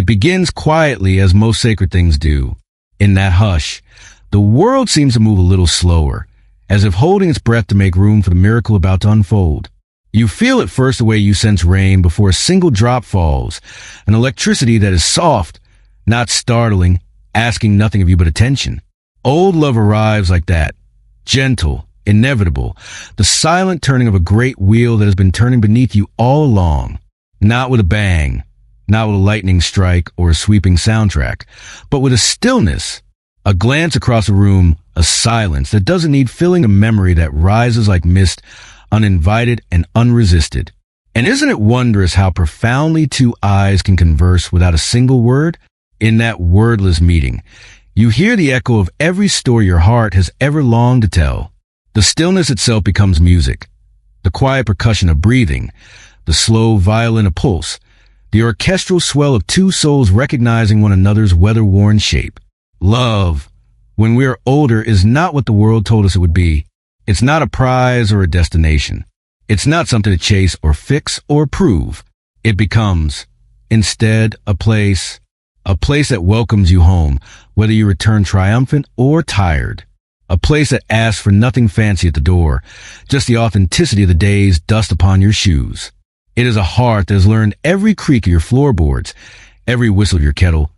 It begins quietly, as most sacred things do. In that hush, the world seems to move a little slower, as if holding its breath to make room for the miracle about to unfold. You feel at first the way you sense rain before a single drop falls, an electricity that is soft, not startling, asking nothing of you but attention. Old love arrives like that, gentle, inevitable, the silent turning of a great wheel that has been turning beneath you all along. Not with a bang, not with a lightning strike or a sweeping soundtrack, but with a stillness, a glance across a room, a silence that doesn't need filling, a memory that rises like mist, uninvited and unresisted. And isn't it wondrous how profoundly two eyes can converse without a single word? In that wordless meeting, you hear the echo of every story your heart has ever longed to tell. The stillness itself becomes music, the quiet percussion of breathing, the slow violin of pulse, the orchestral swell of two souls recognizing one another's weather-worn shape. Love, when we are older, is not what the world told us it would be. It's not a prize or a destination. It's not something to chase or fix or prove. It becomes, instead, a place that welcomes you home, whether you return triumphant or tired. A place that asks for nothing fancy at the door, just the authenticity of the day's dust upon your shoes. It is a heart that has learned every creak of your floorboards, every whistle of your kettle,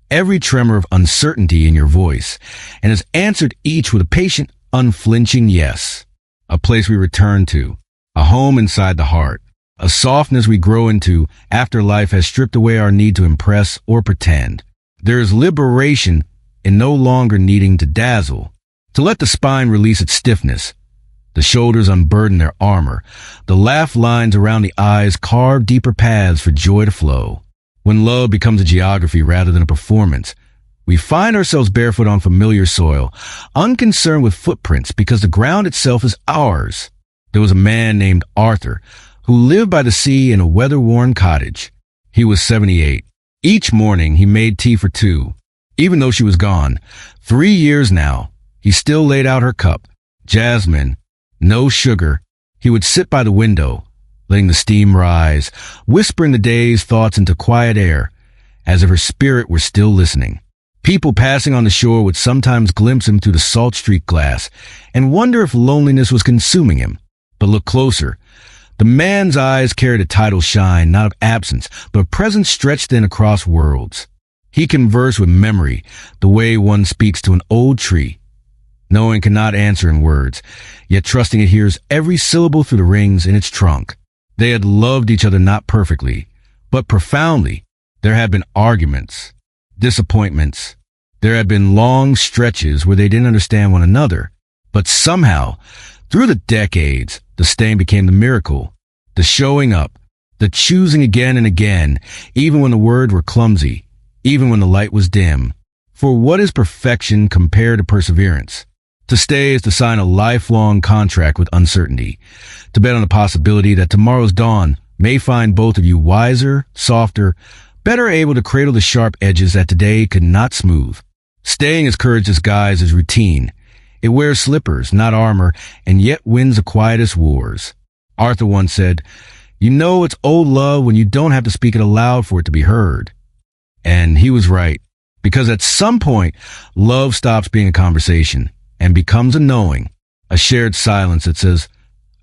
every tremor of uncertainty in your voice, and has answered each with a patient, unflinching yes. A place we return to, a home inside the heart, a softness we grow into after life has stripped away our need to impress or pretend. There is liberation in no longer needing to dazzle, to let the spine release its stiffness, the shoulders unburden their armor, the laugh lines around the eyes carve deeper paths for joy to flow. When love becomes a geography rather than a performance, we find ourselves barefoot on familiar soil, unconcerned with footprints because the ground itself is ours. There was a man named Arthur who lived by the sea in a weather-worn cottage. He was 78. Each morning he made tea for two. Even though she was gone, 3 years now, he still laid out her cup. Jasmine, no sugar. He would sit by the window, letting the steam rise, whispering the day's thoughts into quiet air, as if her spirit were still listening. People passing on the shore would sometimes glimpse him through the salt streak glass and wonder if loneliness was consuming him. But look closer. The man's eyes carried a tidal shine, not of absence, but of presence stretched thin across worlds. He conversed with memory, the way one speaks to an old tree, knowing it cannot answer in words, yet trusting it hears every syllable through the rings in its trunk. They had loved each other not perfectly, but profoundly. There had been arguments, disappointments. There had been long stretches where they didn't understand one another. But somehow, through the decades, the stain became the miracle, the showing up, the choosing again and again, even when the words were clumsy, even when the light was dim. For what is perfection compared to perseverance? To stay is to sign a lifelong contract with uncertainty, to bet on the possibility that tomorrow's dawn may find both of you wiser, softer, better able to cradle the sharp edges that today could not smooth. Staying is courage disguised as routine. It wears slippers, not armor, and yet wins the quietest wars. Arthur once said, "You know it's old love when you don't have to speak it aloud for it to be heard." And he was right, because at some point, love stops being a conversation and becomes a knowing, a shared silence that says,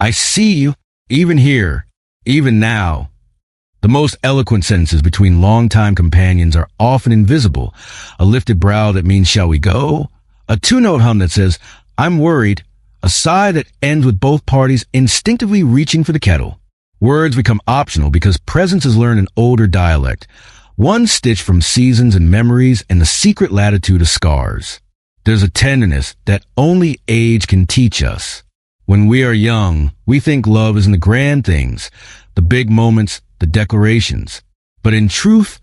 "I see you, even here, even now." The most eloquent sentences between longtime companions are often invisible, a lifted brow that means "shall we go?" A two-note hum that says, "I'm worried," a sigh that ends with both parties instinctively reaching for the kettle. Words become optional because presence is learned in older dialect, one stitched from seasons and memories and the secret latitude of scars. There's a tenderness that only age can teach us. When we are young, we think love is in the grand things, the big moments, the declarations. But in truth,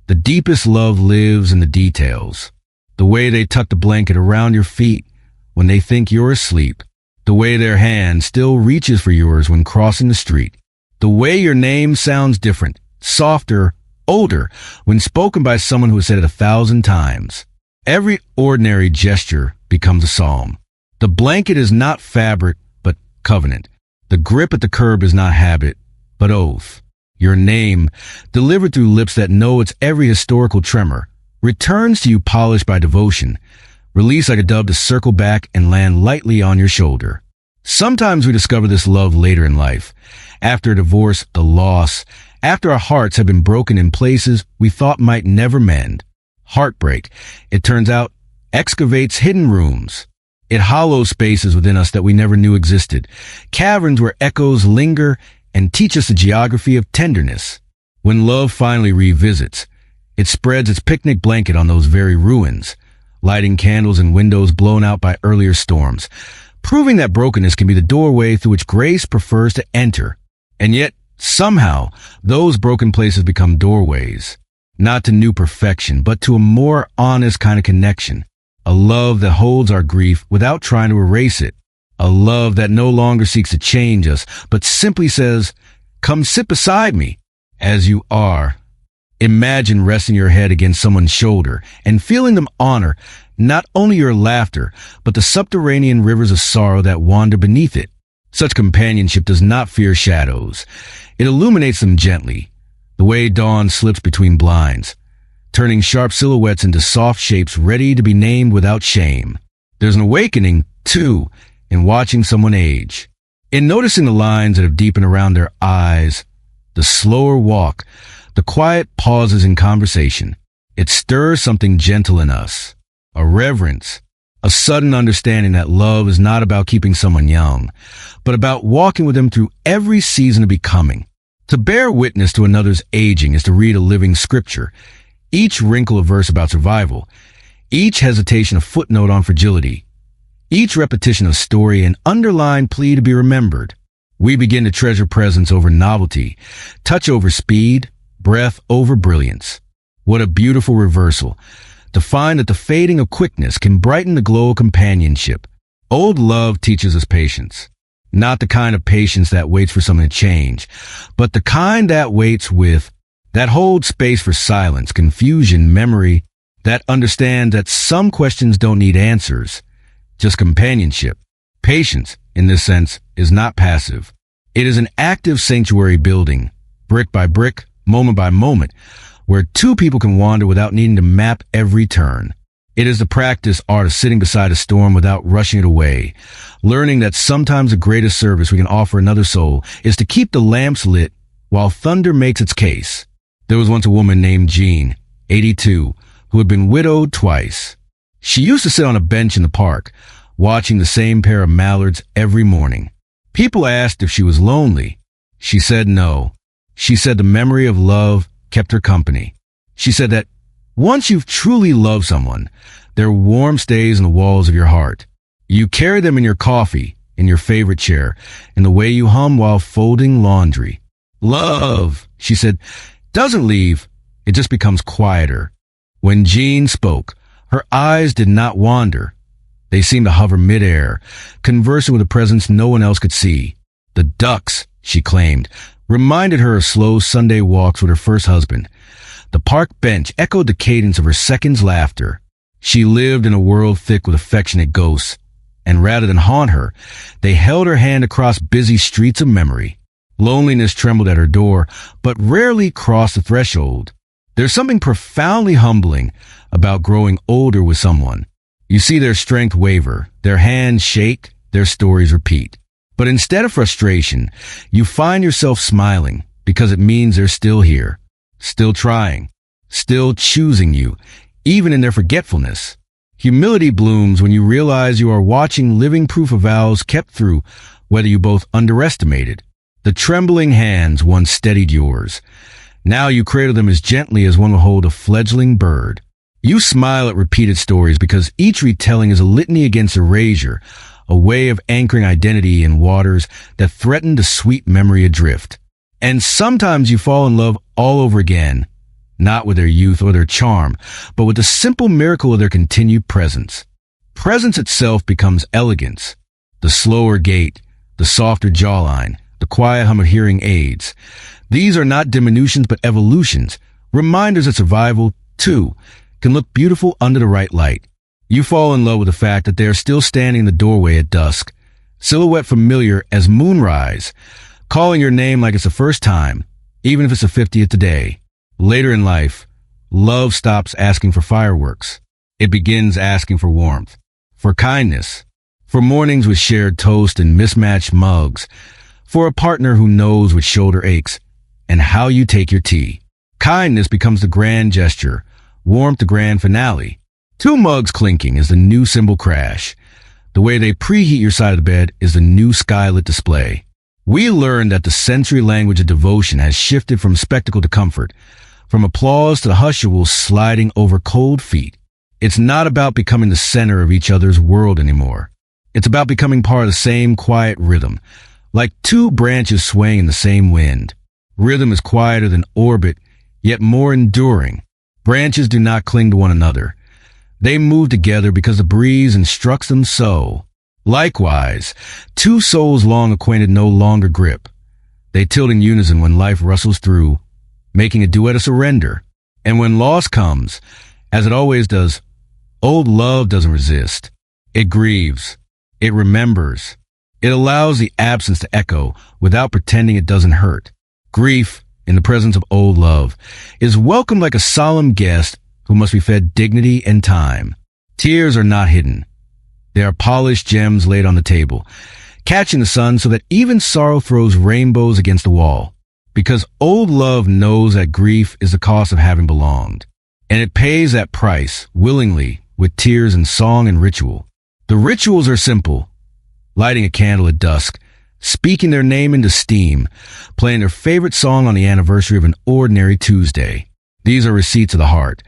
the deepest love lives in the details. The way they tuck the blanket around your feet when they think you're asleep. The way their hand still reaches for yours when crossing the street. The way your name sounds different, softer, older, when spoken by someone who has said it 1,000 times. Every ordinary gesture becomes a psalm. The blanket is not fabric, but covenant. The grip at the curb is not habit, but oath. Your name, delivered through lips that know its every historical tremor, returns to you polished by devotion, released like a dove to circle back and land lightly on your shoulder. Sometimes we discover this love later in life, after a divorce, the loss, after our hearts have been broken in places we thought might never mend. Heartbreak, it turns out, excavates hidden rooms. It hollows spaces within us that we never knew existed, caverns where echoes linger and teach us the geography of tenderness. When love finally revisits, it spreads its picnic blanket on those very ruins, lighting candles in windows blown out by earlier storms, proving that brokenness can be the doorway through which grace prefers to enter. And yet, somehow, those broken places become doorways, not to new perfection, but to a more honest kind of connection. A love that holds our grief without trying to erase it. A love that no longer seeks to change us, but simply says, "Come sit beside me, as you are." Imagine resting your head against someone's shoulder and feeling them honor not only your laughter, but the subterranean rivers of sorrow that wander beneath it. Such companionship does not fear shadows. It illuminates them gently, the way dawn slips between blinds, turning sharp silhouettes into soft shapes ready to be named without shame. There's an awakening, too, in watching someone age, in noticing the lines that have deepened around their eyes, the slower walk, the quiet pauses in conversation. It stirs something gentle in us, a reverence, a sudden understanding that love is not about keeping someone young, but about walking with them through every season of becoming. To bear witness to another's aging is to read a living scripture, each wrinkle a verse about survival, each hesitation a footnote on fragility, each repetition a story an underlined plea to be remembered. We begin to treasure presence over novelty, touch over speed, breath over brilliance. What a beautiful reversal, to find that the fading of quickness can brighten the glow of companionship. Old love teaches us patience. Not the kind of patience that waits for something to change, but the kind that waits with, that holds space for silence, confusion, memory, that understands that some questions don't need answers, just companionship. Patience, in this sense, is not passive. It is an active sanctuary building, brick by brick, moment by moment, where two people can wander without needing to map every turn. It is the practice art of sitting beside a storm without rushing it away, learning that sometimes the greatest service we can offer another soul is to keep the lamps lit while thunder makes its case. There was once a woman named Jean, 82, who had been widowed twice. She used to sit on a bench in the park, watching the same pair of mallards every morning. People asked if she was lonely. She said no. She said the memory of love kept her company. She said that once you've truly loved someone, their warmth stays in the walls of your heart. You carry them in your coffee, in your favorite chair, in the way you hum while folding laundry. Love, she said, doesn't leave. It just becomes quieter. When Jean spoke, her eyes did not wander. They seemed to hover midair, conversing with a presence no one else could see. The ducks, she claimed, reminded her of slow Sunday walks with her first husband. The park bench echoed the cadence of her second's laughter. She lived in a world thick with affectionate ghosts, and rather than haunt her, they held her hand across busy streets of memory. Loneliness trembled at her door, but rarely crossed the threshold. There's something profoundly humbling about growing older with someone. You see their strength waver, their hands shake, their stories repeat. But instead of frustration, you find yourself smiling because it means they're still here, still trying, still choosing you, even in their forgetfulness. Humility blooms when you realize you are watching living proof of vows kept through whether you both underestimated. The trembling hands once steadied yours. Now you cradle them as gently as one will hold a fledgling bird. You smile at repeated stories because each retelling is a litany against erasure, a way of anchoring identity in waters that threaten to sweep memory adrift. And sometimes you fall in love all over again, not with their youth or their charm, but with the simple miracle of their continued presence. Presence itself becomes elegance. The slower gait, the softer jawline, the quiet hum of hearing aids. These are not diminutions but evolutions, reminders that survival, too, can look beautiful under the right light. You fall in love with the fact that they are still standing in the doorway at dusk, silhouette familiar as moonrise, calling your name like it's the first time. even if it's the 50th today. Later in life, love stops asking for fireworks. It begins asking for warmth, for kindness, for mornings with shared toast and mismatched mugs, for a partner who knows which shoulder aches and how you take your tea. Kindness becomes the grand gesture, warmth the grand finale. Two mugs clinking is the new cymbal crash. The way they preheat your side of the bed is the new skylit display. We learned that the sensory language of devotion has shifted from spectacle to comfort, from applause to the hushables sliding over cold feet. It's not about becoming the center of each other's world anymore. It's about becoming part of the same quiet rhythm, like two branches swaying in the same wind. Rhythm is quieter than orbit, yet more enduring. Branches do not cling to one another. They move together because the breeze instructs them so. Likewise, two souls long acquainted no longer grip. They tilt in unison when life rustles through, making a duet a surrender. And when loss comes, as it always does, old love doesn't resist. It grieves. It remembers. It allows the absence to echo without pretending it doesn't hurt. Grief, in the presence of old love, is welcomed like a solemn guest who must be fed dignity and time. Tears are not hidden. They are polished gems laid on the table, catching the sun so that even sorrow throws rainbows against the wall. Because old love knows that grief is the cost of having belonged, and it pays that price willingly with tears and song and ritual. The rituals are simple: lighting a candle at dusk, speaking their name into steam, playing their favorite song on the anniversary of an ordinary Tuesday. These are receipts of the heart,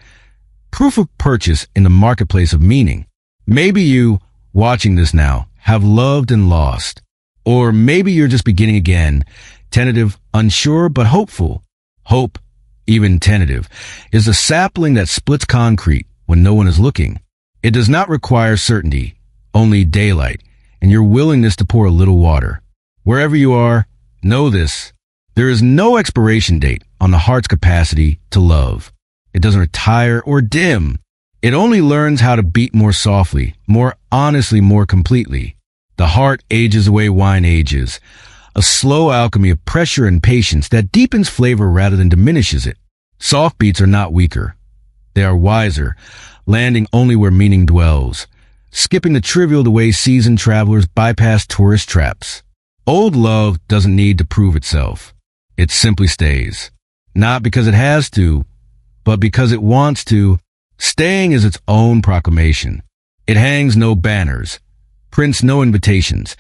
proof of purchase in the marketplace of meaning. Maybe you, watching this now, have loved and lost. Or maybe you're just beginning again, tentative, unsure, but hopeful. Hope, even tentative, is the sapling that splits concrete when no one is looking. It does not require certainty, only daylight, and your willingness to pour a little water. Wherever you are, know this: there is no expiration date on the heart's capacity to love. It doesn't retire or dim. It only learns how to beat more softly, more honestly, more completely. The heart ages the way wine ages, a slow alchemy of pressure and patience that deepens flavor rather than diminishes it. Soft beats are not weaker. They are wiser, landing only where meaning dwells, skipping the trivial the way seasoned travelers bypass tourist traps. Old love doesn't need to prove itself. It simply stays. Not because it has to, but because it wants to. Staying is its own proclamation. It hangs no banners, prints no invitations,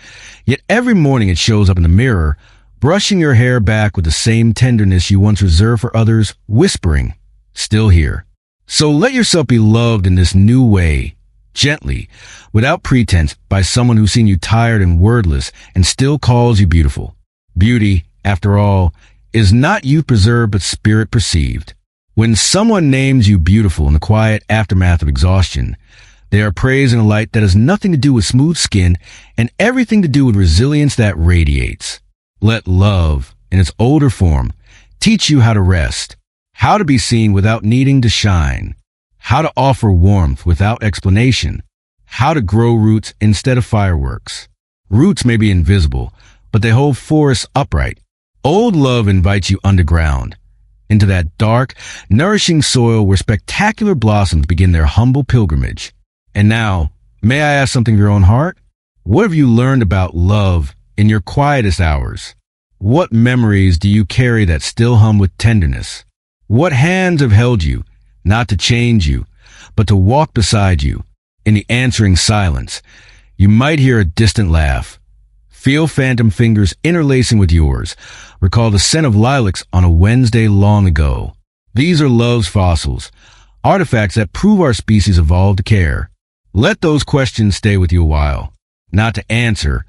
yet every morning it shows up in the mirror, brushing your hair back with the same tenderness you once reserved for others, whispering, "Still here." So let yourself be loved in this new way, gently, without pretense, by someone who's seen you tired and wordless and still calls you beautiful. Beauty, after all, is not youth preserved but spirit perceived. When someone names you beautiful in the quiet aftermath of exhaustion, they are praising a light that has nothing to do with smooth skin and everything to do with resilience that radiates. Let love, in its older form, teach you how to rest, how to be seen without needing to shine, how to offer warmth without explanation, how to grow roots instead of fireworks. Roots may be invisible, but they hold forests upright. Old love invites you underground, into that dark, nourishing soil where spectacular blossoms begin their humble pilgrimage. And now, may I ask something of your own heart? What have you learned about love in your quietest hours? What memories do you carry that still hum with tenderness? What hands have held you, not to change you, but to walk beside you? In the answering silence, you might hear a distant laugh. Feel phantom fingers interlacing with yours. Recall the scent of lilacs on a Wednesday long ago. These are love's fossils, artifacts that prove our species evolved to care. Let those questions stay with you a while, not to answer,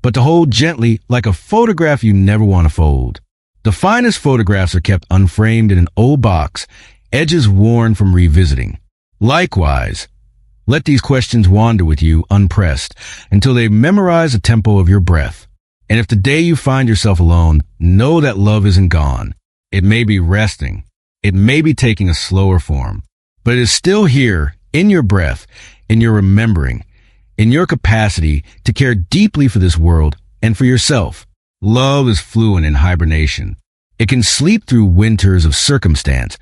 but to hold gently like a photograph you never want to fold. The finest photographs are kept unframed in an old box, edges worn from revisiting. Likewise, let these questions wander with you unpressed until they memorize the tempo of your breath. And if today you find yourself alone, know that love isn't gone. It may be resting. It may be taking a slower form, but it is still here in your breath, in your remembering, in your capacity to care deeply for this world and for yourself. Love is fluent in hibernation. It can sleep through winters of circumstance,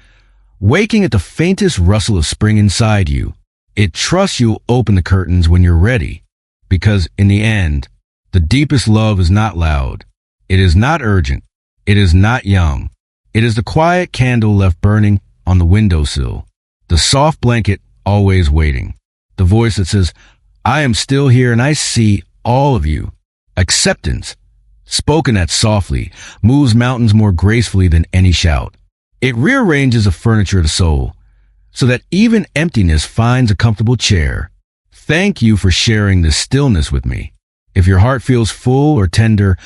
waking at the faintest rustle of spring inside you. It trusts you'll open the curtains when you're ready, because in the end, the deepest love is not loud. It is not urgent. It is not young. It is the quiet candle left burning on the windowsill, the soft blanket always waiting, the voice that says, I am still here and I see all of you. Acceptance, spoken that softly, moves mountains more gracefully than any shout. It rearranges the furniture of the soul, so that even emptiness finds a comfortable chair. Thank you for sharing this stillness with me. If your heart feels full or tender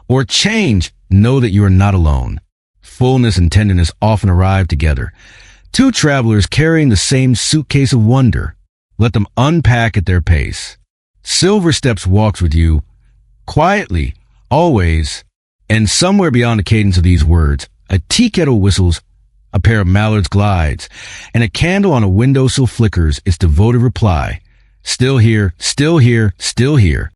or change, know that you are not alone. Fullness and tenderness often arrive together. Two travelers carrying the same suitcase of wonder. Let them unpack at their pace. Silver Steps walks with you, quietly, always, and somewhere beyond the cadence of these words, a tea kettle whistles, a pair of mallards glides, and a candle on a windowsill flickers its devoted reply. Still here, still here, still here.